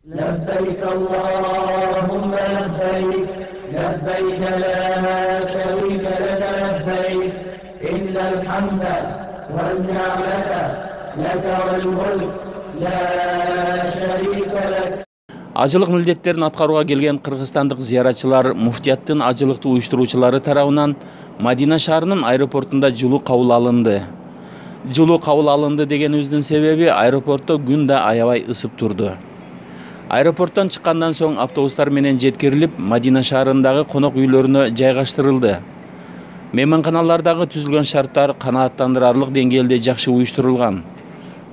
لبيك اللهم لبيك لبيك لا شريك لك لبيك إن الحمد والنعمة لك والملك لا شريك لك. Ажылык милдеттерин аткарууга келген кыргызстандык зыяратчылар муфтияттын ажылыкты уюштуруучулары тарабынан Мадина шаарынын аэропортунда жылуу кабыл алынды. Жылуу кабыл алынды дегенибиздин себеби аэропортто күн да аябай ысып турду. Аэропорттон чыккандан соң автобустар менен жеткирилип, Мадина шаарындагы конок үйлөрүнө жайгаштырылды. Мейманканалардагы түзүлгөн шарттар канааттандырарлык деңгээлде жакшы уюштурулган.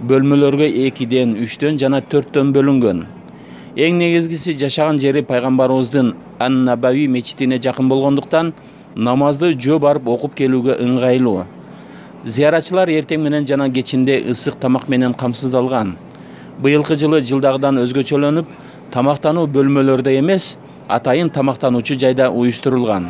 Бөлмөлөргө 2ден, 3дөн жана 4дөн бөлүнгөн. Эң негизгиси жашаган жери пайгамбарыбыздын Ан-Набави мечитине жакын болгондуктан намазды жөө барып окуп келүүгө ыңгайлуу. Зыяратчылар эртең менен жана кечинде ысык тамак менен камсыздалган. Быйылкы жылы жылдагыдан өзгөчөлөнүп, тамактануу бөлмөлөрдө эмес, атайын тамактануучу жайда уюштурулган.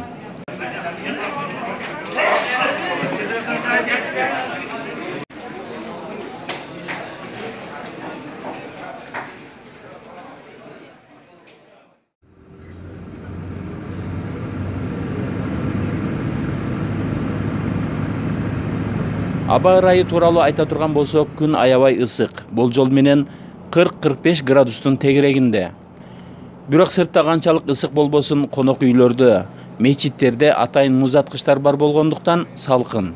Аба ырайы тууралуу айта турган болсок, күн аябай ысык. Болжол менен 40-45 градустун тегерегинде. Бирок сыртта канчалык ысык болбосун, конок үйлөрдө, мечиттерде атайын музаткычтар бар болгондуктан салкын.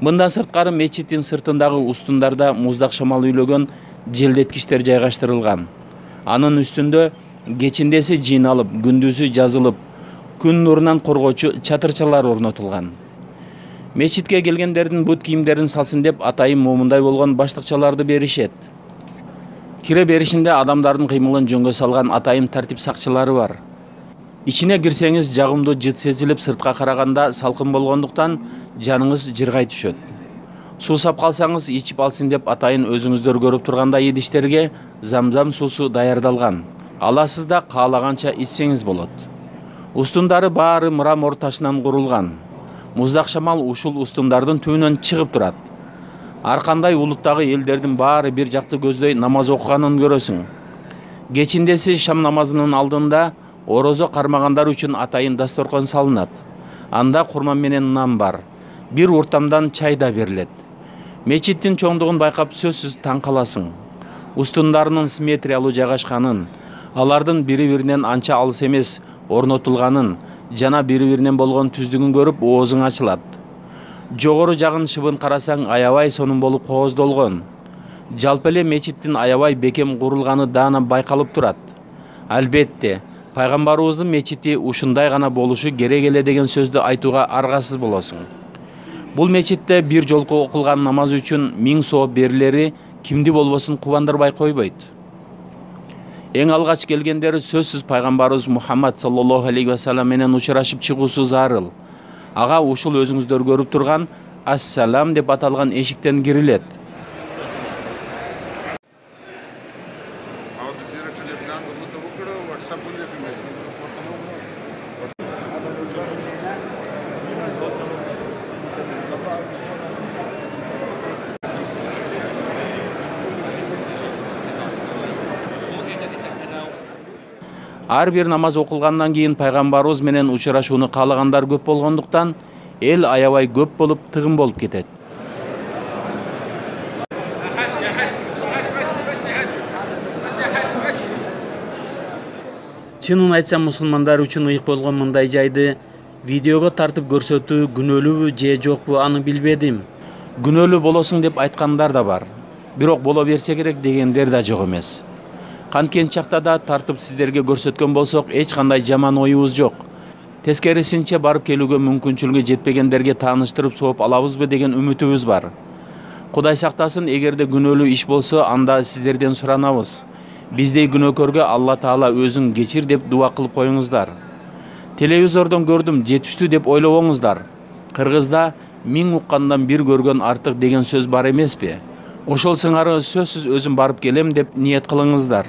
Мындан сырткары мечиттин сыртындагы устундарда муздак шамал үйлөгөн желдеткичтер жайгаштырылган. Анын үстүндө кечиндеси жыйналып, күндүзү жазылып, күн нурунан коргоочу чатырчалар орнотулган. Мечитке келгендердин бут кийимдерин салсын деп атайын момундай болгон баштыкчаларды беришет. Кире беришинде адамдардын кыймылын жөнгө салган атайын тартип сакчылары бар. Ичине кирсеңиз жагымдуу жыт сезилип, сыртка караганда салкын болгондуктан жаныңыз жыргай түшөт. Суу сап калсаңыз ичип алсын деп атайын өзүңүздөр көрүп тургандай идиштерге замзам суусу даярдалган. Аласыз да каалаганча ичсеңиз болот. Устундары баары мрамор ташынан курулган. Муздак шамал ушул устундардын түбүнөн чыгып турат. Ар кандай улуттагы элдердин баары бир жакты көздөй намаз окуганын көрөсүң. Кечиндеси шам намазынын алдында орозо кармагандар үчүн атайын дасторкон салынат. Анда курма менен нан бар. Бир уртамдан чай да берилет. Мечиттин чоңдугун байкап сөзсүз таң каласың. Устундарынын симметриялуу жайгашканын, алардын бири-биринен анча алыс эмес орнотулганын, жана бири-биринен болгон түздүгүн көрүп оозуң ачылат. Жогору жагын шыбын карасаң аябай сонун болуп кооздолгон. Жалпы эле мечиттин аябай бекем курулганы даана байкалып турат. Албетте, пайгамбарыбыздын мечити ушундай гана болушу керек эле деген сөздү айтууга аргасыз болосуң. Бул мечитте бир жолку окулган намаз үчүн 1000 сооп берилери кимди болбосун кубандырбай койбойт. Эң алгач келгендери сөзсүз пайгамбарыбыз Мухаммад саллаллаху алейхи ва саллям менен учурашып чыгуусу зарыл. Ага ушул өзүңүздөр көрүп турган Ассалам деп аталган эшиктен кирилет. Ар бир намаз окулгандан кийин пайгамбарыбыз менен учурашууну каалагандар көп болгондуктан эл аябай көп болуп, тыгын болуп кетет. Чынын айтсам, мусулмандар үчүн ыйык болгон мындай жайды видеого тартып көрсөтүү күнөөлүүбү же жокпу аны билбедим. Күнөөлүү болосуң деп айткандар да бар. Бирок боло берсе керек дегендер да жок эмес. Канкен чакта да тартып сиздерге көрсөткөн болсок, эч кандай жаман оюбуз жок. Тескерисинче барып келүүгө мүмкүнчүлүгү жетпегендерге тааныштырып сооп алабызбы деген үмүтүбүз бар. Кудай сактасын, эгерде күнөөлүү иш болсо, анда сиздерден суранабыз. Биздей күнөөкөргө Алла Таала өзүң кечир деп дуа кылып коюңуздар. Телевизордон көрдүм, жетиштүү деп ойлобоңуздар. Кыргызда 1000 уккандан бир көргөн артык деген сөз бар эмеспи? Ошол сыңары сөзсүз өзүм барып келем деп ниет кылыңыздар.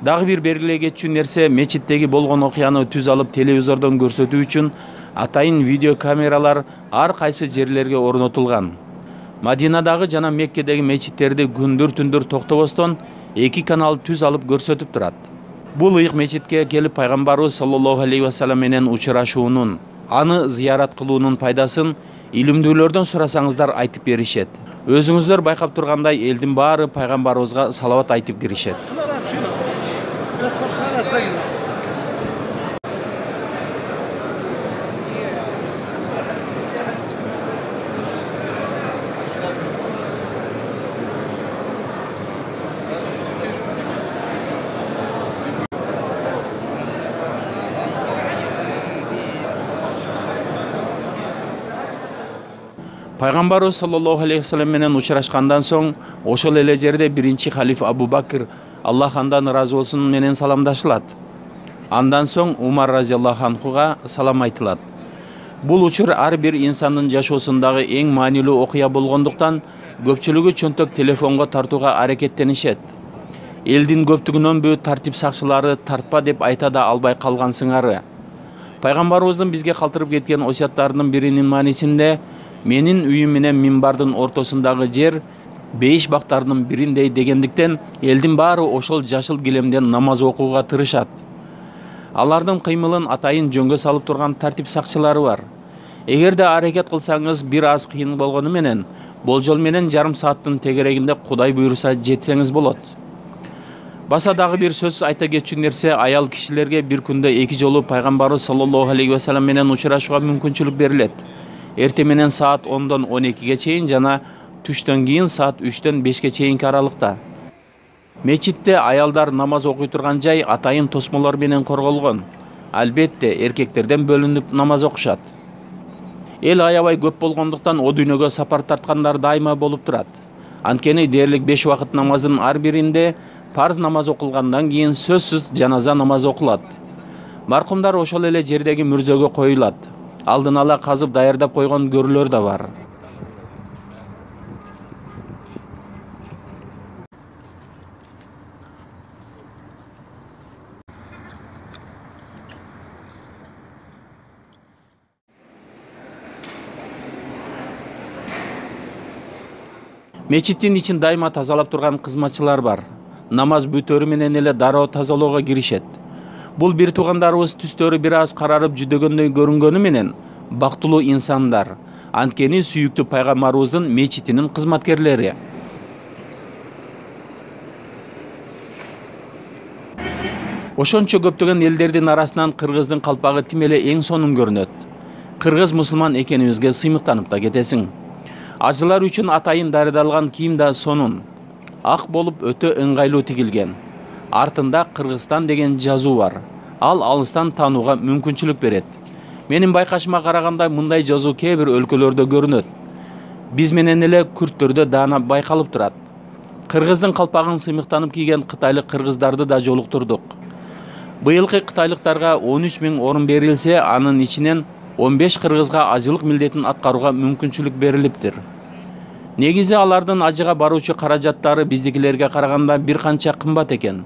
Дагы бир белгилей кетчү нерсе, мечиттеги болгон окуяны түз алып телевизордон көрсөтүү үчүн атайын видео камералар ар кайсы жерлерге орнотулган. Мадинадагы жана Меккедеги мечиттерди күндүр-түндүр токтобостон 2 канал түз алып көрсөтүп турат. Бул ыйык мечитке келип пайгамбарыбыз саллаллаху алейхи вассалам менен учурашуунун, аны зыярат кылуунун пайдасын илимдүүлөрдөн сурасаңыздар айтып беришет. Өзүңүздөр байкап тургандай элдин баары пайгамбарыбызга салават айтып киришет. Пайгамбарыбыз саллаллаху алейхи вассалам менен учурашкандан соң ошол эле жерде биринчи халифа Абу Бакр, Аллах андан ыраазы болсун, менен саламдашылат. Андан соң Умар разияллаху анхуга салам айтылат. Бул учур ар бир инсандын жашоосундагы эң маанилүү окуя болгондуктан көпчүлүгү чөнтөк телефонго тартууга аракеттенишет. Элдин көптүгүнөнбү тартип сакчылары тартпа деп айта да албай калган сыңары. Пайгамбарыбыздын бизге калтырып кеткен осуяттарынын биринин маанисинде менин үйүм менен минбардын ортосундагы жер бейиш бактарынын бириндей дегендиктен элдин баары ошол жашыл килемден намаз окууга тырышат. Алардын кыймылын атайын жөнгө салып турган тартип сакчылары бар. Эгерде аракет кылсаңыз бир аз кыйын болгону менен болжол менен жарым сааттын тегерегинде Кудай буйруса жетсеңиз болот. Баса дагы бир сөз айта кетчү нерсе, аял кишилерге бир күндө 2 жолу пайгамбарыбыз саллаллаху алейхи вассалам менен учурашууга мүмкүнчүлүк берилет. Эрте менен саат 10-дон 12-ге чейин жана түштөн кийин саат 3-төн 5-ке чейинки аралыкта. Мечитте аялдар намаз окуй турган жай атайын тосмолор менен корголгон. Албетте эркектерден бөлүнүп намаз окушат. Эл аябай көп болгондуктан о дүйнөгө сапар тарткандар дайыма болуп турат. Анткени дээрлик 5 убакыт намазынын ар биринде парз намаз окулгандан кийин сөзсүз жаназа намазы окулат. Маркумдар ошол эле жердеги мүрзөгө коюлат. Алдын ала казып даярдап койгон көрүлөр да бар. Мечиттин ичин дайыма тазалап турган кызматчылар бар. Намаз бүтөрү менен эле дароо тазалоого киришет. Бул бир туугандарыбыз түстөрү бир аз карарып жүдөгөндөй көрүнгөнү менен бактылуу инсандар. Анткени сүйүктүү пайгамбарыбыздын мечитинин кызматкерлери. Ошончо көптөгөн элдердин арасынан кыргыздын калпагы тим эле эң сонун көрүнөт. Кыргыз мусулман экенибизге сыймыктанып да кетесиң. Ажылар үчүн атайын даярдалган кийим да сонун. Ак болуп өтө ыңгайлуу тигилген. Артында Кыргызстан деген жазуу бар. Ал алыстан таанууга мүмкүнчүлүк берет. Менин байкашыма караганда мындай жазуу кээ бир өлкөлөрдө көрүнөт. Биз менен эле күрттөрдө даана байкалып турат. Кыргыздын калпагын сыймыктанып кийген кытайлык кыргыздарды да жолуктурдук. Быйылкы кытайлыктарга 13 000 орун берилсе, анын ичинен 15 кыргызга ажылык милдетин аткарууга мүмкүнчүлүк берилиптир. Негизи алардын ажыга баруучу каражаттары биздикилерге караганда бир канча кымбат экен.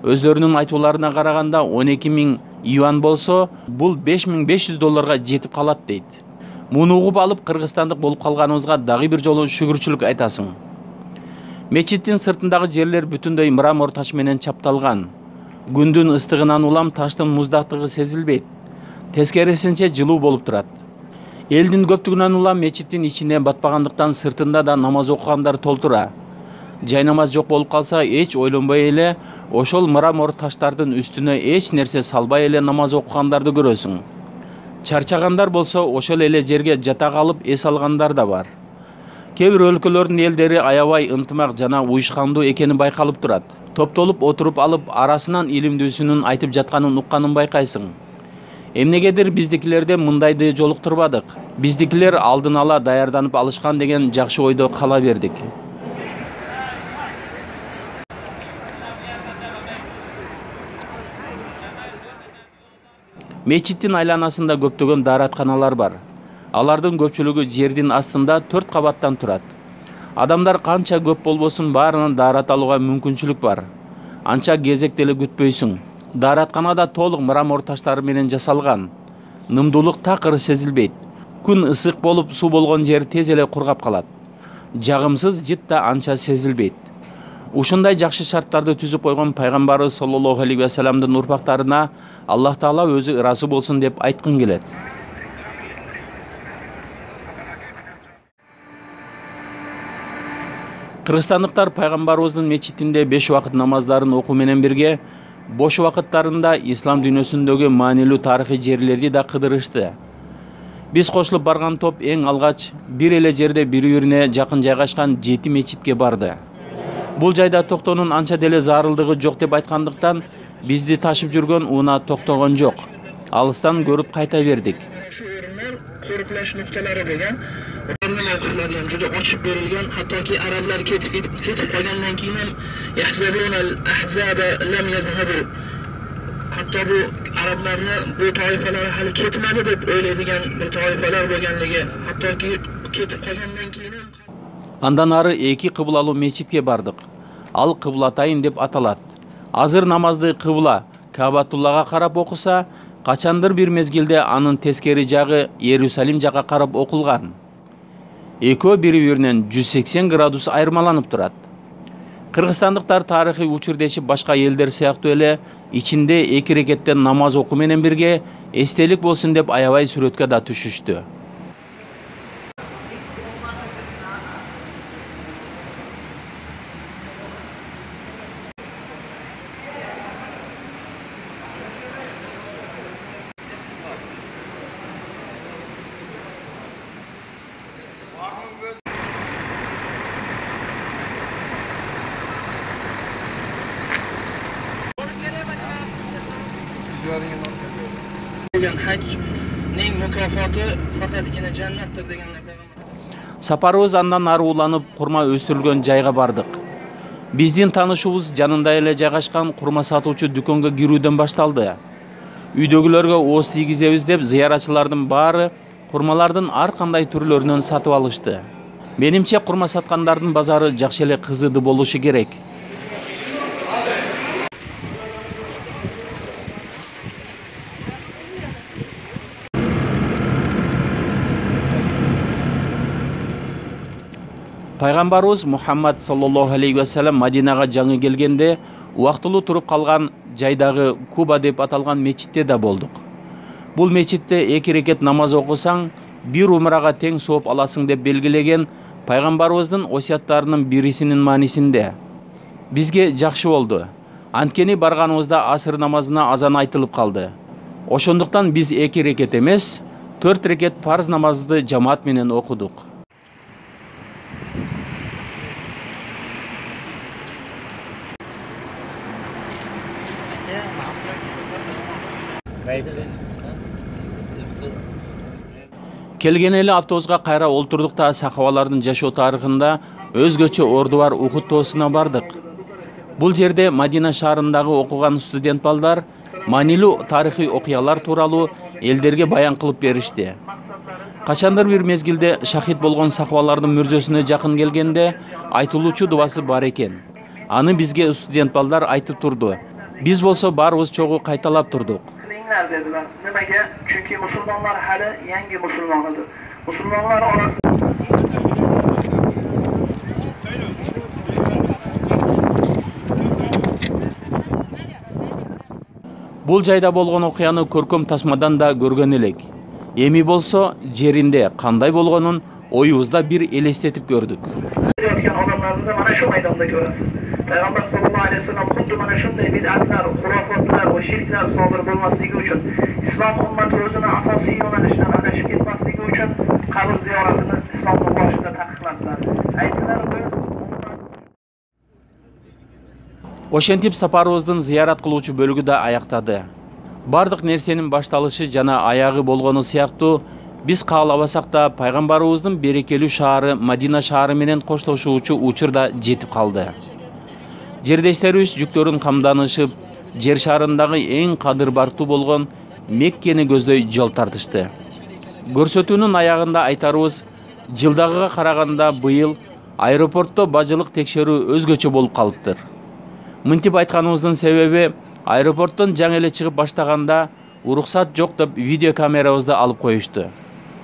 Өздөрүнүн айтууларына караганда 12 000 юан болсо, бул $5500 жетип калат дейт. Муну угуп алып кыргызстандык болуп калганыбызга дагы бир жолу шүгүрчүлүк айтасың. Мечиттин сыртындагы жерлер бүтүндөй мрамор таш менен чапталган. Күндүн ыстыгынан улам таштын муздактыгы сезилбейт. Тескерисинче жылуу болуп турат. Элдин көптүгүнөн улам мечиттин ичине батпагандыктан сыртында да намаз окугандар толтура. Жай намаз жок болуп калса, эч ойлонбой эле ошол мрамор таштардын үстүнө эч нерсе салбай эле намаз окугандарды көрөсүң. Чарчагандар болсо ошол эле жерге жата калып эс алгандар да бар. Кээ бир өлкөлөрдүн элдери аябай ынтымак жана уюшкандуу экени байкалып турат. Топтолуп отуруп алып арасынан илимдүүсүнүн айтып жатканын укканын байкайсың. Эмнегедир биздикилерде мындайды жолуктурбадык. Биздикилер алдын ала даярданып алышкан деген жакшы ойдо кала бердик. Мечиттин айланасында көптөгөн дааратканалар бар. Алардын көпчүлүгү жердин астында 4 кабаттан турат. Адамдар канча көп болбосун баарынан даарат алууга мүмкүнчүлүк бар. Анча кезек деле күтпөйсүң. Дааратканада толук мрамор таштары менен жасалган. Нымдуулук такыр сезилбейт. Күн ысык болуп, суу болгон жер тез эле кургап калат. Жагымсыз жыт да анча сезилбейт. Ушундай жакшы шарттарды түзүп койгон пайгамбарыбыз саллаллаху алейхи ва салламдын урпактарына Аллах Таала өзү ыраазы болсун деп айткым келет. Кыргызстандыктар пайгамбарыбыздын мечитинде 5 убакыт намаздарын окуу менен бирге бош убакыттарында ислам дүйнөсүндөгү маанилүү тарыхый жерлерди да кыдырышты. Биз кошулуп барган топ эң алгач бир эле жерде бири-бирине жакын жайгашкан 7 мечитке барды. Бул жайда токтоонун анча деле зарылдыгы жок деп айткандыктан бизди ташып жүргөн уна токтогон жок. Алыстан көрүп кайта бердик. Şu ürünler koruklaş noktaları bo'lgan. Ularning mavqiflari ham juda ochib berilgan. Hattoki arablar ketib qolgandan keyin ham yahzabuna al-ahzaba lam yadhhabu. Hatto bu arablarni bu toifalar hali ketmadi deb o'ylaydigan bir toifalar bo'lganligi, hattoki ketib qolgandan keyin ham Андан ары 2 кыблалуу мечитке бардык. Ал Кыблатайын деп аталат. Азыр намазды кыбла Каабатуллага карап окуса, качандыр бир мезгилде анын тескери жагы Иерусалим жакка карап окулган. Экөө бири-биринен 180 градус айырмаланып турат. Кыргызстандыктар тарыхый учурдешип башка элдер сыяктуу эле ичинде 2 рекеттен намаз окуу менен бирге эстелик болсун деп аябай сүрөткө да түшүштү. bo'lgan hajning mukofoti faqatgina jannatdir deganlar payg'ambar. Сапарыбыз андан ары уланып, курма өстүрүлгөн жайга бардык. Биздин таанышуубуз жанында эле жайгашкан курма сатуучу дүкөнгө кирүүдөн башталды. Үйдөгүлөргө ооз тийгизебиз деп зыяратчылардын баары курмалардын ар кандай түрлөрүнөн сатып алышты. Менимче курма саткандардын базары жакшы эле кызыды болушу керек. Пайгамбарыбыз Мухаммад саллаллаху алейхи ва саллям Мадинага жаңы келгенде убактылуу туруп калган жайдагы Куба деп аталган мечитте да болдук. Бул мечитте 2 рекет намаз окусаң, бир умрага тең сооп аласың деп белгилеген пайгамбарыбыздын осияттарынын бирисинин маанисинде. Бизге жакшы болду. Анткени барганыбызда асыр намазына азан айтылып калды. Ошондуктан биз 2 рекет эмес, 4 рекет парз намазды жамаат менен окудук. Келген эле автобуска кайра олтурдук да сахабалардын жашоо тарыхында өзгөчө орду бар Ухуд тоосуна бардык. Бул жерде Мадина шаарындагы окуган студент балдар маанилүү тарыхый окуялар тууралуу элдерге баян кылып беришти. Качандыр бир мезгилде шахид болгон сахабалардын мүрзөсүнө жакын келгенде айтылуучу дубасы бар экен. Аны бизге студент балдар айтып турду. Биз болсо баарыбыз чогуу кайталап турдук. Dediler. Nimaga? Çünkü Müslümanlar hali yangi Müslümanıdır. Müslümanlar orasında Бул жайда болгон окуяны көркөм тасмадан да көргөн элек. Эми болсо жеринде кандай болгонун оюбузда бир элестетип көрдүк. adamlarını da mana şu meydanda görürsünüz. Peygamber sallallahu aleyhi ve sellem kuddu mana şunday bid'atlar, hurafatlar ve şirkler sodir bulmasligi uchun, İslam ümmeti özüne asosiy yo'nalishdan adashib ketmasligi uchun qabr ziyoratini islomning boshida taqiqladilar. Aytdilar biz Ошентип сапарыбыздын зыярат кылуучу бөлүгү да аяктады. Бардык нерсенин башталышы жана аягы болгону сыяктуу биз каалабасак да пайгамбарыбыздын берекелүү шаары Мадина шаары менен коштошуучу учур да жетип калды. Жердештерибиз жүктөрүн камданышып, жер шарындагы эң кадыр бартуу болгон Меккени көздөй жол тартышты. Көрсөтүүнүн аягында айтарыбыз, жылдагыга караганда быйыл аэропортто бажылык текшерүү өзгөчө болуп калыптыр. Мынтип айтканыбыздын себеби аэропорттон жаңы эле чыгып баштаганда уруксат жок деп видео камерабызды алып коюшту.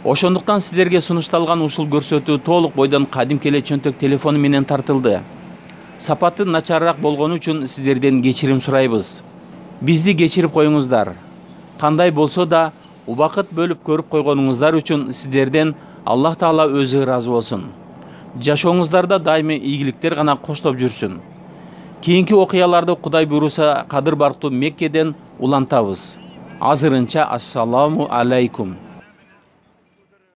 Ошондуктан сиздерге сунушталган ушул көрсөтүү толук бойдон кадимки эле чөнтөк телефону менен тартылды. Сапаты начарыраак болгону үчүн сиздерден кечирим сурайбыз. Бизди кечирип коюңуздар. Кандай болсо да убакыт бөлүп көрүп койгонуңуздар үчүн сиздерден Аллах Таала өзү ыраазы болсун. Жашооңуздарда дайыма ийгиликтер гана коштоп жүрсүн. Кийинки окуяларды Кудай буйруса Кадыр Барктуу Меккеден улантабыз. Азырынча ассаламу алейкум.